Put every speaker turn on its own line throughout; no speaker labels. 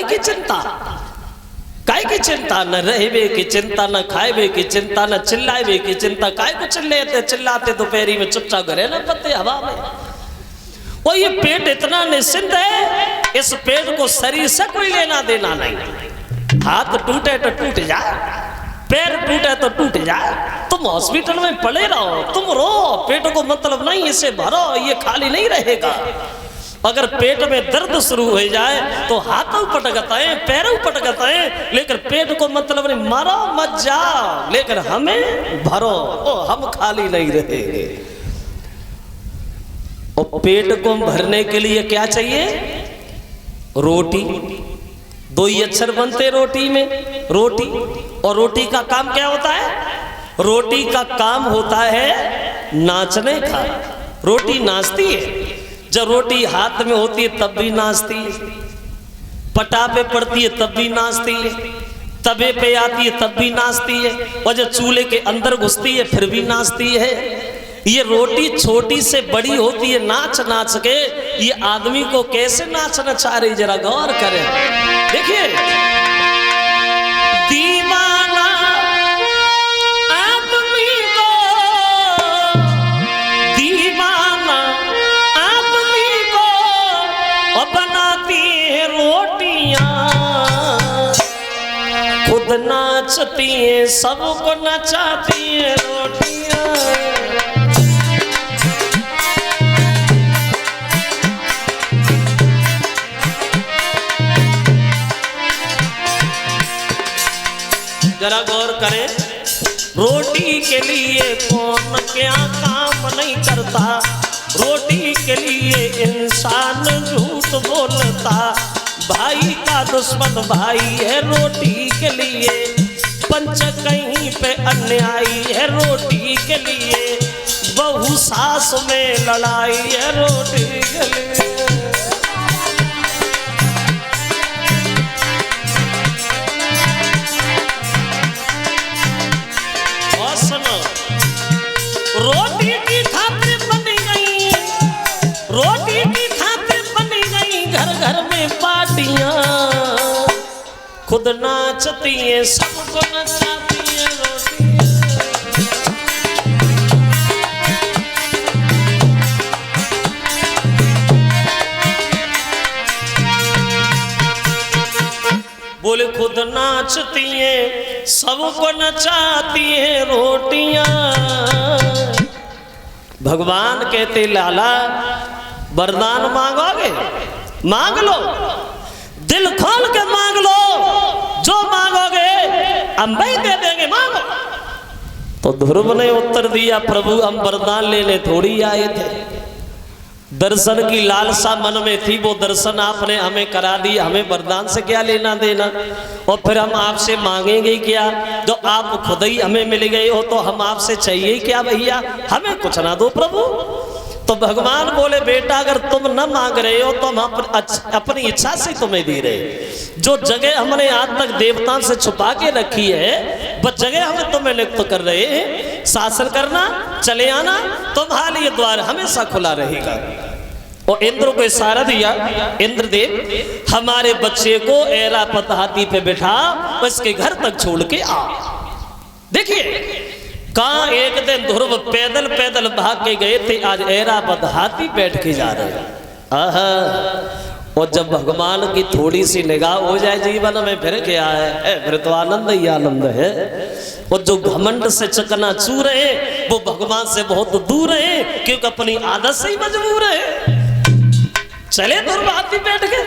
की चिंता, काय की चिंता, न रहवे की चिंता, न खाएवे की चिंता, न चिल्लाएवे की चिंता। काय को चिल्लाते दोपहरी में चुपचाप घरे न पत्ते हवा में। और ये पेट इतना निश्चिंत है, इस पेट को शरीर से कोई लेना देना नहीं। हाथ टूटे तो टूट जाए, पैर टूटे तो टूट जाए, तुम हॉस्पिटल में पड़े रहो, तुम रो, पेट को मतलब नहीं, इसे भरो, ये खाली नहीं रहेगा। अगर पेट में दर्द शुरू हो जाए तो हाथों पटकता है, पैरों पटकता है, लेकिन पेट को मतलब नहीं, मारो मत जाओ, लेकिन हमें भरो, हम खाली नहीं रहेंगे। और पेट को भरने के लिए क्या चाहिए? रोटी। दो ही अक्षर बनते रोटी में, रोटी। और रोटी का काम क्या होता है? रोटी का काम होता है नाचने का। रोटी नाचती है, जब रोटी हाथ में होती है तब भी नाचती है, पटा पे पड़ती है तब भी नाचती है, तवे पे आती है तब भी नाचती है, और जब चूल्हे के अंदर घुसती है फिर भी नाचती है। ये रोटी छोटी से बड़ी होती है नाच नाच के। ये आदमी को कैसे नाचना चाह रही, जरा गौर करें। देखिए, दीवाना आदमी को, दीवाना आदमी को और बनाती है रोटियां, खुद नाचती है सबको नचाती है रोटियां। जरा गौर करें, रोटी के लिए कौन क्या काम नहीं करता, रोटी के लिए इंसान झूठ बोलता। भाई का दुश्मन भाई है रोटी के लिए, पंच कहीं पे अन्यायी है रोटी के लिए, बहू सास में लड़ाई है रोटी के लिए। रोटी की खातिर बनी गई, रोटी की खातिर बनी गई घर घर में पार्टियां, खुद नाचती है सबको नचाती है रोटियां। बोले खुद नाचती है सबको नचाती है रोटियां। भगवान कहते लाला वरदान मांगोगे, मांग लो, दिल खोल के मांग लो, जो मांगोगे हम वही दे देंगे, मांगो। तो ध्रुव ने उत्तर दिया, प्रभु हम वरदान लेने थोड़ी आए थे, दर्शन की लालसा मन में थी, वो दर्शन आपने हमें करा दिया, हमें वरदान से क्या लेना देना। और फिर हम आपसे मांगेंगे क्या, जो आप खुद ही हमें मिल गए हो, तो हम आपसे चाहिए क्या भैया, हमें कुछ ना दो प्रभु। तो भगवान बोले बेटा अगर तुम न मांग रहे हो तो हम अपनी इच्छा से तुम्हें दे रहे। जो जगह हमने आज तक देवताओं से छुपा के रखी है, वह जगह हम तुम्हें नियुक्त कर रहे हैं। शासन करना, चले आना, तुम्हारे लिए द्वार हमेशा खुला रहेगा। और इंद्र को इशारा दिया, इंद्रदेव हमारे बच्चे को ऐरावत हाथी पे बिठा, उसके घर तक छोड़ के आ। देखिए कहा एक दिन ध्रुव पैदल पैदल भाग के गए थे, आज ऐरावत हाथी बैठ के जा रहे। आहा, और जब भगवान की थोड़ी सी निगाह हो जाए जीवन में फिर क्या है, फिर तो आनंद ही आनंद है। और जो घमंड से चकनाचूर है वो भगवान से बहुत दूर है, क्योंकि अपनी आदत से ही मजबूर है। चले ध्रुव हाथी बैठ के,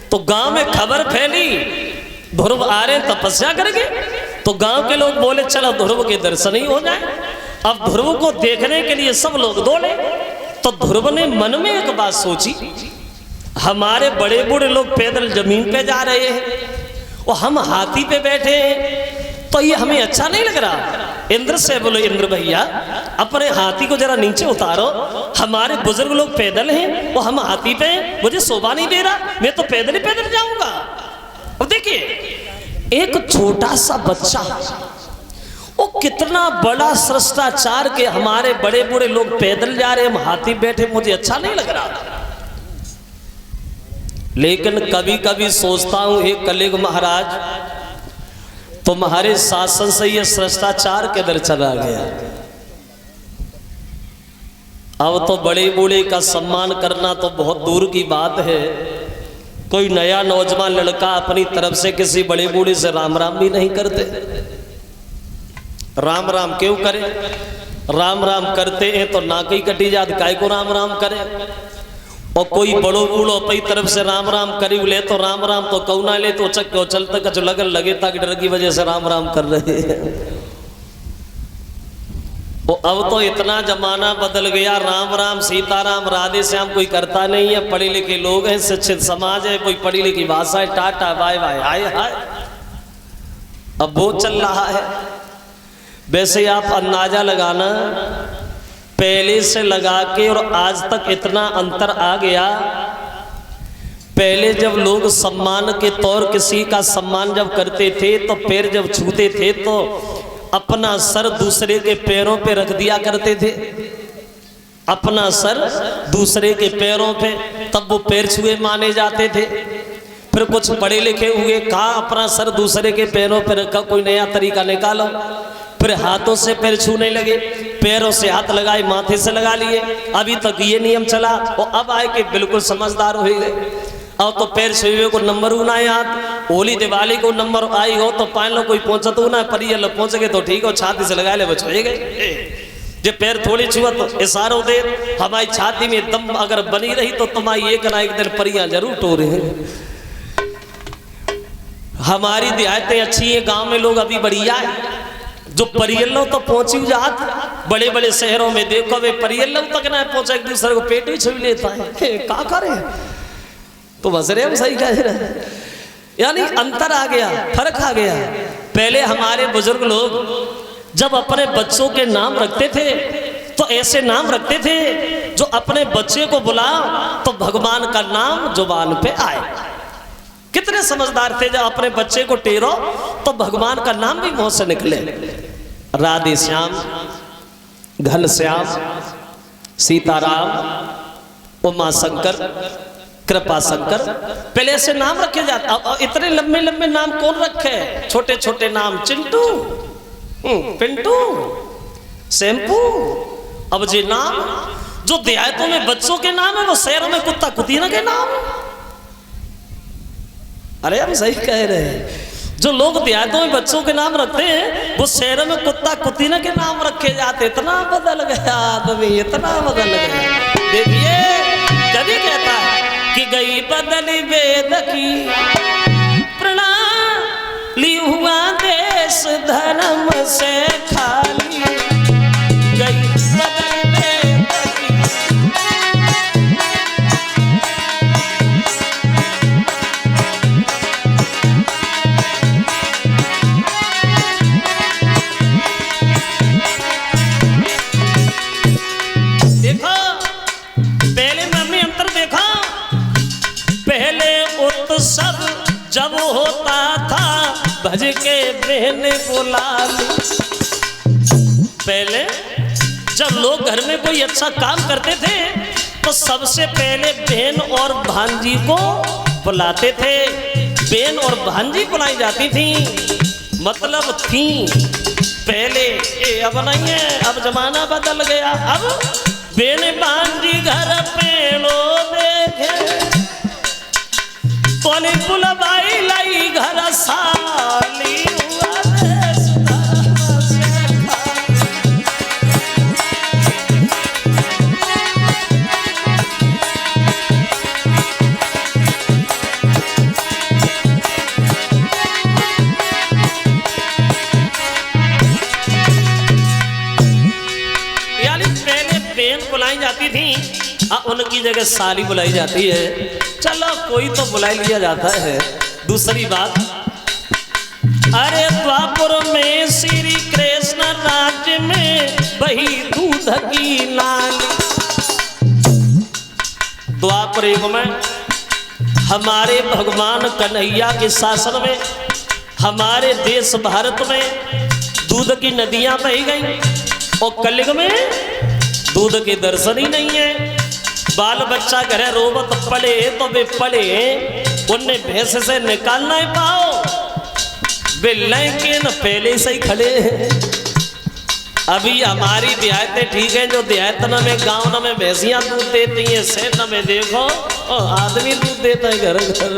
तो गांव में खबर फैली ध्रुव आ रहे तपस्या करके। तो गांव के लोग बोले चलो ध्रुव के दर्शन ही हो जाए। अब ध्रुव को देखने के लिए सब लोग दौड़े। तो ध्रुव ने मन में एक बात सोची, हमारे बड़े बूढ़े लोग पैदल जमीन पे जा रहे हैं और हम हाथी पे बैठे हैं, तो ये हमें अच्छा नहीं लग रहा। इंद्र से बोलो इंद्र भैया अपने हाथी को जरा नीचे उतारो, हमारे बुजुर्ग लोग पैदल हैं और हम हाथी पे, मुझे शोभा नहीं दे रहा, मैं तो पैदल ही पैदल जाऊंगा। अब देखिए एक छोटा सा बच्चा, वो कितना बड़ा शिष्टाचार के हमारे बड़े बूढ़े लोग पैदल जा रहे हैं, हम हाथी बैठे, मुझे अच्छा नहीं लग रहा। लेकिन कभी कभी सोचता हूं हे कलियुग महाराज, तुम्हारे शासन से ये भ्रष्टाचार किधर चला गया। अब तो बड़े बूढ़े का सम्मान करना तो बहुत दूर की बात है। कोई नया नौजवान लड़का अपनी तरफ से किसी बड़े बूढ़े से राम राम भी नहीं करते। राम राम क्यों करें? राम राम करते हैं तो नाक ही कटी जात, काय को राम राम करें। और कोई बड़ो बूढ़ो अपनी तरफ से राम राम करी ले तो राम राम तो कौ ना ले तो चक्को चल तक जो लगन लगे ताकि डर की वजह से राम राम कर रहे हैं। वो अब तो इतना जमाना बदल गया, राम राम सीताराम राधे श्याम कोई करता नहीं है। पढ़े लिखे लोग हैं, शिक्षित समाज है, कोई पढ़ी लिखी भाषा है, टाटा बाय बाय हाय हाय, अब वो चल रहा है। वैसे आप अंदाजा लगाना, पहले से लगा के और आज तक इतना अंतर आ गया। पहले जब लोग सम्मान के तौर किसी का सम्मान जब करते थे तो पैर जब छूते थे तो अपना सर दूसरे के पैरों पे रख दिया करते थे, अपना सर दूसरे के पैरों पे, तब वो पैर छुए माने जाते थे। फिर कुछ पढ़े लिखे हुए, कहा अपना सर दूसरे के पैरों पे रखा, कोई नया तरीका निकालो। फिर हाथों से पैर छूने लगे, पैरों से हाथ लगाए, माथे से लगा लिए। अभी तक ये नियम चला और अब आए कि बिल्कुल समझदार हो गए। अब तो पैर छुए को नंबर ना याद, होली दिवाली को नंबर आई हो तो पान लो, कोई पहुंचा तो ना परियल पहुंच गए तो ठीक हो, छाती से लगा ले वो छुए गए। जे पैर थोड़ी छुआ तो इशारों दे, हमारी छाती में दम अगर बनी रही तो तुम्हारी एक ना एक दिन परियां जरूर टो रहे हैं। हमारी देहातें अच्छी है, गांव में लोग अभी बढ़िया है। जो परियल्लो तो पहुंची जात, बड़े बड़े शहरों में देखो वे परियल्लो तक ना पहुंचा, एक दूसरे को पेट ही छू लेता है। क्या करे तो बस रहे हम सही कह रहे, यानी अंतर आ गया, फर्क आ गया। पहले हमारे बुजुर्ग लोग जब अपने बच्चों के नाम रखते थे तो ऐसे नाम रखते थे जो अपने बच्चे को बुलाओ तो भगवान का नाम जुबान पे आए। कितने समझदार थे, जब अपने बच्चे को टेरो तो भगवान का नाम भी मुंह से निकले। राधे श्याम, घनश्याम, सीताराम, उमा शंकर, कृपा शंकर, पहले ऐसे नाम रखे जाते। अब इतने लंबे लंबे नाम कौन रखे? छोटे छोटे नाम, चिंटू, पिंटू, शैम्पू। अब जे नाम जो देहातों में बच्चों के नाम है वो शहरों में कुत्ता कुतीना के नाम। अरे हम सही कह रहे हैं, जो लोग देहातों में बच्चों के नाम रखते हैं वो शहरों में कुत्ता कुतीना के नाम रखे जाते। इतना बदल गया आदमी, इतना बदल गया। देखिए कभी कहता है कि गई बदली वेद की प्रणाली, हुआ देश धर्म से खाली। गई बदली वेद की, देखो पहले में हमने अंतर देखा। पहले उत्सव जब होता था भज के बहन बुला ली। पहले जब लोग घर में कोई अच्छा काम करते थे तो सबसे पहले बहन और भांजी को बुलाते थे। बहन और भांजी बुलाई जाती थी, मतलब थी पहले। अब नहीं है, अब जमाना बदल गया। अब बहन भांजी घर पे लो देखे तोली बुलवाई लाई घर साली, हुआ देश धर्म से खाली। यानी पहले बहन बुलाई जाती थी, उनकी जगह साली बुलाई जाती है। चलो कोई तो बुला लिया जाता है। दूसरी बात, अरे द्वापर में श्री कृष्ण राज्य में बही दूध की नाली। द्वापर युग में हमारे भगवान कन्हैया के शासन में हमारे देश भारत में दूध की नदियां बही गई और कलयुग में दूध के दर्शन ही नहीं है। बाल बच्चा घरे रोबत पड़े तो वे पड़े उन्हें भैंस से निकाल नहीं पाओ, वे लेकिन पहले से ही खड़े हैं। अभी हमारी देहातें ठीक है, जो देहातन में गांव में भैंसियां दूध देती हैं, शहर में देखो आदमी दूध देता है घर घर।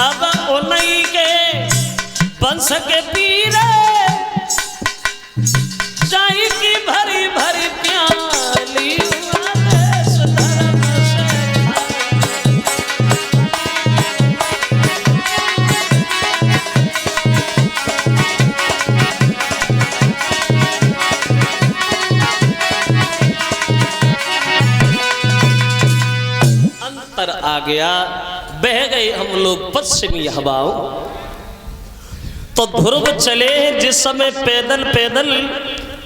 अब उन्हीं के वंश के पीरे चाय की भरी भरी प्याली अंतर आ गया, बह गए हम लोग पश्चिमी हवाओं। तो ध्रुव चले जिस समय पैदल पैदल,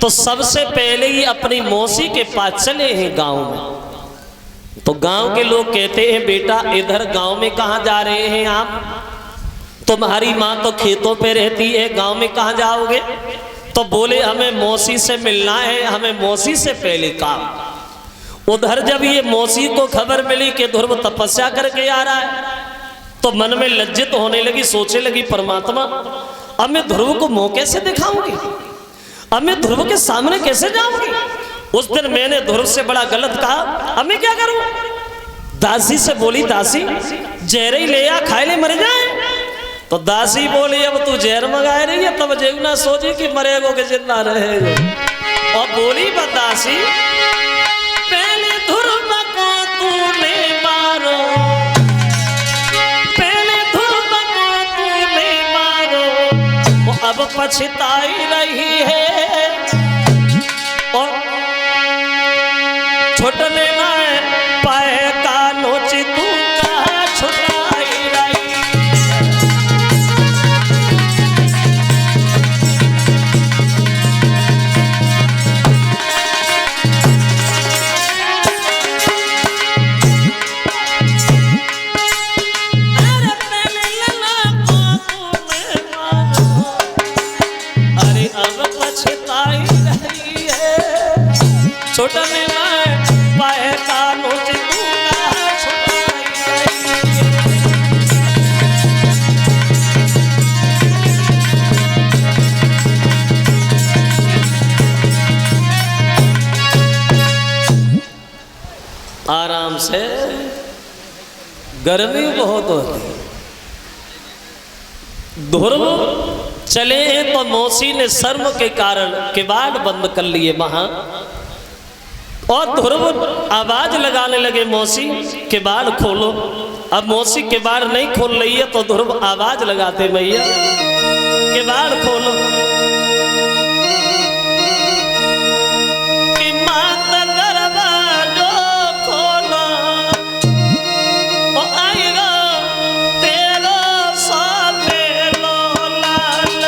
तो सबसे पहले ही अपनी मौसी के पास चले हैं गांव में। तो गांव के लोग कहते हैं बेटा इधर गांव में कहां जा रहे हैं आप, तुम्हारी माँ तो खेतों पे रहती है, गांव में कहां जाओगे। तो बोले हमें मौसी से मिलना है, हमें मौसी से पहले काम। उधर जब ये मौसी को खबर मिली कि ध्रुव तपस्या करके आ रहा है, तो मन में लज्जित होने लगी, सोचने लगी परमात्मा अब मैं ध्रुव को मुंह कैसे दिखाऊंगी, अब मैं ध्रुव के सामने कैसे जाऊंगी। उस दिन मैंने ध्रुव से बड़ा गलत कहा, अब मैं क्या करूं। दासी से बोली दासी जहर ही ले आ, खाए ले मर जाए। तो दासी बोली अब तू जहर मंगाए रही है, तब जेब ना सोची कि मरेगो के जिंदा रहेगो। और बोली दासी पहले ध्रुव को तूने मारो, पहले ध्रुव को तूने मारो, वो अब पछताई रही है। और छुटने ना पाए का नोची तू कहा छुटाई रही। छुटने ना पाए कानों से तू कहा छुटाई रही। आराम से, गर्मी बहुत होती। ध्रुव चले तो मौसी ने शर्म के कारण किवाड़ बंद कर लिए वहां। और ध्रुव आवाज लगाने लगे मौसी किवाड़ खोलो। अब मौसी किवाड़ नहीं खोल रही है, तो ध्रुव आवाज लगाते मैया किवाड़ खोलो। कि माता दरवाजो खोलो, ओ आईरो तेरो साथे लो लाल।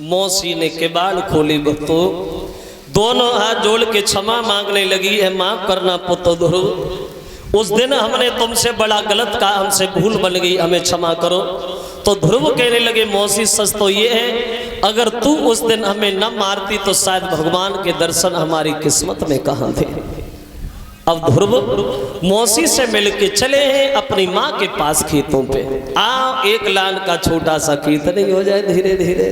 मौसी ने किवाड़ खोली तो दोनों हाथ जोड़ के क्षमा मांगने लगी है, माफ करना पुत्र ध्रुव, उस दिन हमने तुमसे बड़ा गलत कहा, हमसे भूल बन गई, हमें क्षमा करो। तो ध्रुव कहने लगे मौसी सच तो ये है, अगर तू उस दिन हमें न मारती तो शायद भगवान के दर्शन हमारी किस्मत में कहाँ थे। अब ध्रुव मौसी से मिलके चले हैं अपनी माँ के पास खेतों पे। एक लान का छोटा सा कीर्तन ही हो जाए धीरे धीरे।